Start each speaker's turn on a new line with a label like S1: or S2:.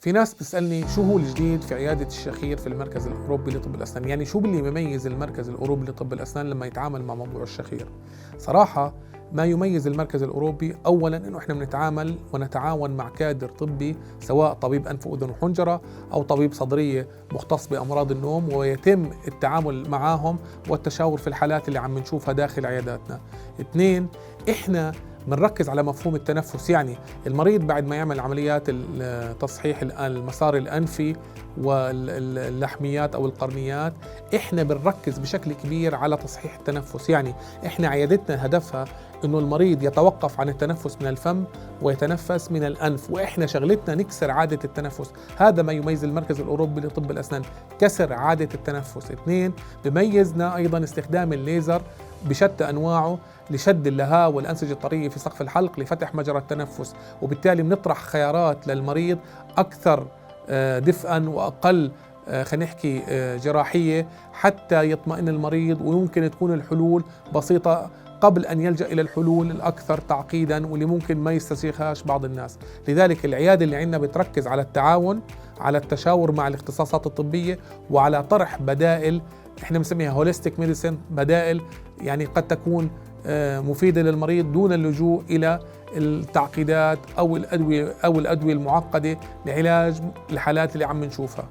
S1: في ناس بتسألني شو هو الجديد في عيادة الشخير في المركز الأوروبي لطب الأسنان، يعني شو اللي يميز المركز الأوروبي لطب الأسنان لما يتعامل مع موضوع الشخير؟ صراحة ما يميز المركز الأوروبي أولا إنه إحنا بنتعامل ونتعاون مع كادر طبي، سواء طبيب أنف وأذن وحنجرة أو طبيب صدرية مختص بأمراض النوم، ويتم التعامل معهم والتشاور في الحالات اللي عم نشوفها داخل عياداتنا. اثنين، إحنا بنركز على مفهوم التنفس، يعني المريض بعد ما يعمل عمليات تصحيح المسار الأنفي واللحميات أو القرنيات، إحنا بنركز بشكل كبير على تصحيح التنفس. يعني إحنا عيادتنا هدفها إنه المريض يتوقف عن التنفس من الفم ويتنفس من الأنف، وإحنا شغلتنا نكسر عادة التنفس. هذا ما يميز المركز الأوروبي لطب الأسنان، كسر عادة التنفس. اثنين، بميزنا أيضا استخدام الليزر بشتى أنواعه لشد اللهاء والأنسجة الطرية في سقف الحلق لفتح مجرى التنفس، وبالتالي بنطرح خيارات للمريض أكثر دفئا وأقل خلينا نحكي جراحية، حتى يطمئن المريض، ويمكن تكون الحلول بسيطة قبل أن يلجأ إلى الحلول الأكثر تعقيدا واللي ممكن ما يستسيغهاش بعض الناس. لذلك العيادة اللي عندنا بتركز على التعاون، على التشاور مع الاختصاصات الطبية، وعلى طرح بدائل احنا بنسميها هوليستيك ميديسين، بدائل يعني قد تكون مفيدة للمريض دون اللجوء إلى التعقيدات أو الأدوية المعقدة لعلاج الحالات اللي عم نشوفها.